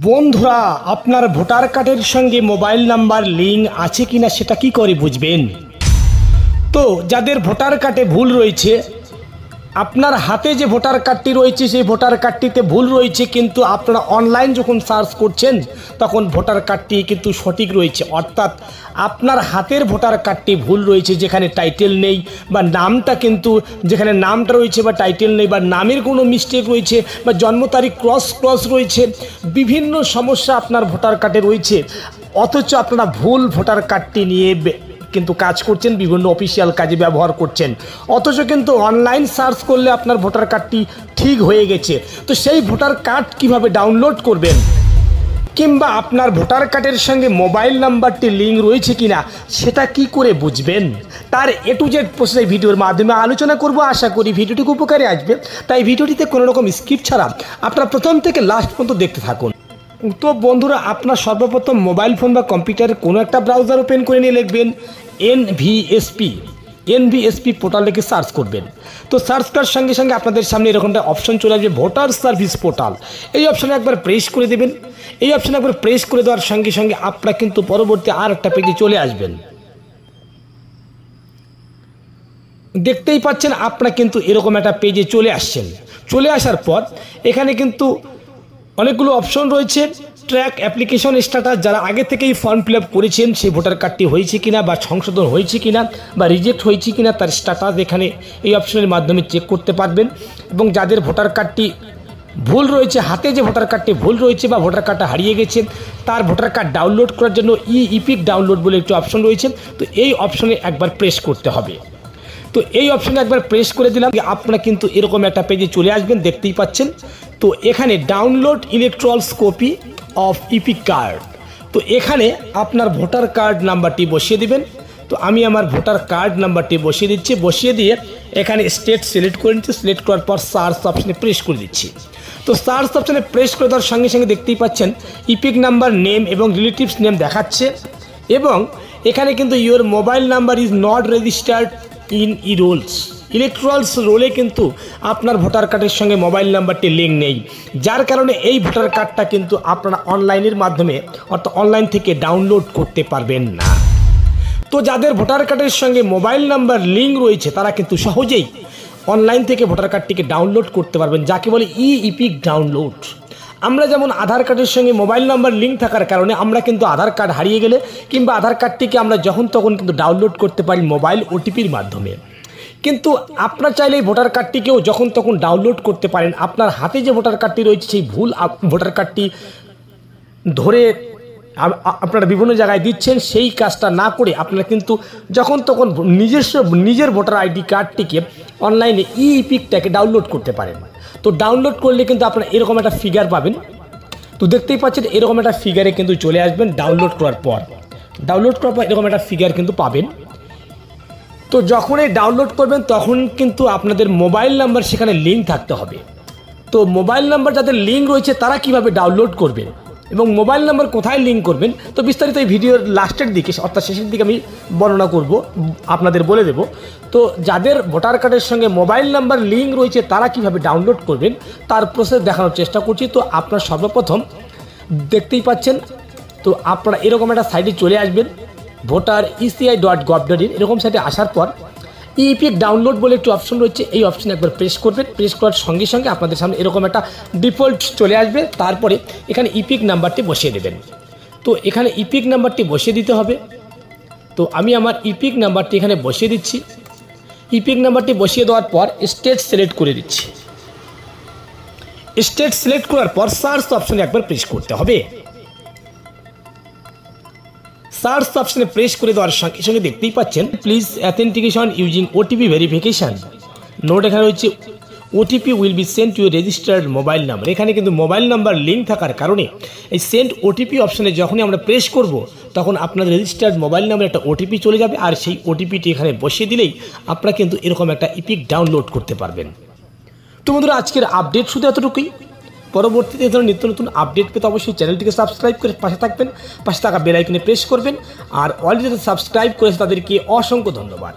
বন্ধুরা, আপনার ভোটার কার্ডের সঙ্গে মোবাইল নাম্বার লিঙ্ক আছে কিনা সেটা কি করে বুঝবেন? তো যাদের ভোটার কার্ডে ভুল রয়েছে, আপনার হাতে যে ভোটার কার্ডটি রয়েছে সেই ভোটার কার্ডটিতে ভুল রয়েছে, কিন্তু আপনারা অনলাইন যখন সার্চ করছেন তখন ভোটার কার্ডটি কিন্তু সঠিক রয়েছে। অর্থাৎ আপনার হাতের ভোটার কার্ডটি ভুল রয়েছে, যেখানে টাইটেল নেই বা নামটা কিন্তু যেখানে নামটা রয়েছে বা টাইটেল নেই, বা নামের কোনো মিস্টেক রয়েছে, বা জন্ম তারিখ ক্রস রয়েছে, বিভিন্ন সমস্যা আপনার ভোটার কার্ডে রয়েছে। অথচ আপনারা ভুল ভোটার কার্ডটি নিয়ে কিন্তু কাজ করছেন, বিভিন্ন অফিসিয়াল কাজে ব্যবহার করছেন, অথচ কিন্তু অনলাইন সার্চ করলে আপনার ভোটার কার্ডটি ঠিক হয়ে গেছে। তো সেই ভোটার কার্ড কিভাবে ডাউনলোড করবেন, কিংবা আপনার ভোটার কার্ডের সঙ্গে মোবাইল নাম্বারটি লিঙ্ক রয়েছে কিনা সেটা কি করে বুঝবেন, তার A to Z প্রসেস এই ভিডিওর মাধ্যমে আলোচনা করব। আশা করি ভিডিওটি উপকারে আসবে, তাই ভিডিওটিতে কোনো রকম স্কিপ ছাড়া আপনারা প্রথম থেকে লাস্ট পর্যন্ত দেখতে থাকুন। তো বন্ধুরা, আপনার সর্বপ্রথম মোবাইল ফোন বা কম্পিউটারে কোনো একটা ব্রাউজার ওপেন করে নিয়ে লিখবেন এনভিএসপি পোর্টাল লিখে সার্চ করবেন। তো সার্চ করার সঙ্গে সঙ্গে আপনাদের সামনে এরকমটা অপশন চলে আসবে, ভোটার সার্ভিস পোর্টাল। এই অপশানে একবার প্রেস করে দেবেন। এই অপশানে একবার প্রেস করে দেওয়ার সঙ্গে সঙ্গে আপনারা কিন্তু পরবর্তী আর একটা পেজে চলে আসবেন। দেখতেই পাচ্ছেন আপনারা কিন্তু এরকম একটা পেজে চলে আসছেন। চলে আসার পর এখানে কিন্তু অনেকগুলো অপশন রয়েছে। ট্র্যাক অ্যাপ্লিকেশন স্ট্যাটাস, যারা আগে থেকেই ফর্ম ফিল আপ করেছেন সেই ভোটার কার্ডটি হয়েছে কিনা বা সংশোধন হয়েছে কিনা বা রিজেক্ট হয়েছে কিনা তার স্ট্যাটাস এখানে এই অপশনের মাধ্যমে চেক করতে পারবেন। এবং যাদের ভোটার কার্ডটি ভুল রয়েছে, হাতে যে ভোটার কার্ডটি ভুল রয়েছে বা ভোটার কার্ডটা হারিয়ে গেছে, তার ভোটার কার্ড ডাউনলোড করার জন্য ইপিক ডাউনলোড বলে একটি অপশন রয়েছে। তো এই অপশনে একবার প্রেস করতে হবে। তো এই অপশনে একবার প্রেস করে দিলাম, আপনারা কিন্তু এরকম একটা পেজে চলে আসবেন, দেখতেই পাচ্ছেন। তো এখানে download electorals copy of EPIC card, তো এখানে আপনার ভোটার কার্ড নাম্বারটি বসিয়ে দিবেন। তো আমি আমার ভোটার কার্ড নাম্বারটি বসিয়ে দিচ্ছি। বসিয়ে দিয়ে এখানে স্টেট সিলেক্ট করে নিচ্ছি। সিলেক্ট করার পর সার্চ অপশনে প্রেস করে দিচ্ছি। তো সার্চ অপশনে প্রেস করে দেওয়ার সঙ্গে সঙ্গে দেখতেই পাচ্ছেন ইপিক নাম্বার, নেম এবং রিলেটিভস নেম দেখাচ্ছে। এবং এখানে কিন্তু your mobile number is not registered in electorals রোলে কিন্তু আপনার ভোটার কার্ডের সঙ্গে মোবাইল নাম্বারটি লিঙ্ক নেই, যার কারণে এই ভোটার কার্ডটা কিন্তু আপনারা অনলাইনের মাধ্যমে অর্থাৎ অনলাইন থেকে ডাউনলোড করতে পারবেন না। তো যাদের ভোটার কার্ডের সঙ্গে মোবাইল নাম্বার লিঙ্ক রয়েছে তারা কিন্তু সহজেই অনলাইন থেকে ভোটার কার্ডটিকে ডাউনলোড করতে পারবেন, যাকে বলে ইপিক ডাউনলোড। আমরা যেমন আধার কার্ডের সঙ্গে মোবাইল নাম্বার লিঙ্ক থাকার কারণে আমরা কিন্তু আধার কার্ড হারিয়ে গেলে কিংবা আধার কার্ডটিকে আমরা যখন তখন কিন্তু ডাউনলোড করতে পারি মোবাইল ওটিপির মাধ্যমে। কিন্তু আপনারা চাইলে এই ভোটার কার্ডটিকেও যখন তখন ডাউনলোড করতে পারেন। আপনার হাতে যে ভোটার কার্ডটি রয়েছে সেই ভুল ভোটার কার্ডটি ধরে আপনারা বিভিন্ন জায়গায় দিচ্ছেন, সেই কাজটা না করে আপনারা কিন্তু যখন তখন নিজের ভোটার আইডি কার্ডটিকে অনলাইনে ইপিকটাকে ডাউনলোড করতে পারেন। তো ডাউনলোড করলে কিন্তু আপনারা এরকম একটা ফিগার পাবেন। তো দেখতেই পাচ্ছেন এরকম একটা ফিগারে কিন্তু চলে আসবেন। ডাউনলোড করার পর এরকম একটা ফিগার কিন্তু পাবেন। তো যখনই ডাউনলোড করবেন তখন কিন্তু আপনাদের মোবাইল নাম্বার সেখানে লিঙ্ক থাকতে হবে। তো মোবাইল নাম্বার যাদের লিঙ্ক রয়েছে তারা কিভাবে ডাউনলোড করবেন এবং মোবাইল নাম্বার কোথায় লিঙ্ক করবেন, তো বিস্তারিত এই ভিডিওর লাস্টের দিকে অর্থাৎ শেষের দিকে আমি বর্ণনা করব, আপনাদের বলে দেব। তো যাদের ভোটার কার্ডের সঙ্গে মোবাইল নাম্বার লিঙ্ক রয়েছে তারা কিভাবে ডাউনলোড করবেন তার প্রসেস দেখানোর চেষ্টা করছি। তো আপনারা সর্বপ্রথম দেখতেই পাচ্ছেন, তো আপনারা এরকম একটা সাইটে চলে আসবেন, voter.eci.gov.in। এরকম সাইটে আসার পর ইপিক ডাউনলোড বলে একটি অপশন রয়েছে, এই অপশনে একবার প্রেস করবেন। প্রেস করার সঙ্গে সঙ্গে আপনাদের সামনে এরকম একটা ডিফল্ট চলে আসবে। তারপরে এখানে ইপিক নাম্বারটি বসিয়ে দেবেন। তো এখানে ইপিক নাম্বারটি বসিয়ে দিতে হবে। তো আমি আমার ইপিক নাম্বারটি এখানে বসিয়ে দিচ্ছি। ইপিক নাম্বারটি বসিয়ে দেওয়ার পর স্টেট সিলেক্ট করে দিচ্ছি। স্টেট সিলেক্ট করার পর সার্চ অপশনে একবার প্রেস করতে হবে। সার্চ অপশনে প্রেস করে দেওয়ার সঙ্গে সঙ্গে দেখতেই পাচ্ছেন please authentication using OTP verification note, এখানে রয়েছে OTP will be sent to registered mobile number. এখানে কিন্তু মোবাইল নাম্বার লিঙ্ক থাকার কারণে এই সেন্ট ওটিপি অপশনে যখনই আমরা প্রেস করব তখন আপনার রেজিস্টার্ড মোবাইল নাম্বারে একটা ওটিপি চলে যাবে, আর সেই ওটিপিটি এখানে বসিয়ে দিলেই আপনারা কিন্তু এরকম একটা ইপিক ডাউনলোড করতে পারবেন। তো বন্ধুরা, আজকের আপডেট শুধু এতটুকুই। পরবর্তীতে এই ধরনের নিত্য নতুন আপডেট পেতে অবশ্যই চ্যানেলটিকে সাবস্ক্রাইব করে পাশে থাকবেন, পাশে থাকা বেল আইকনে প্রেস করবেন। আর অলরেডি যারা সাবস্ক্রাইব করেছে তাদেরকে অসংখ্য ধন্যবাদ।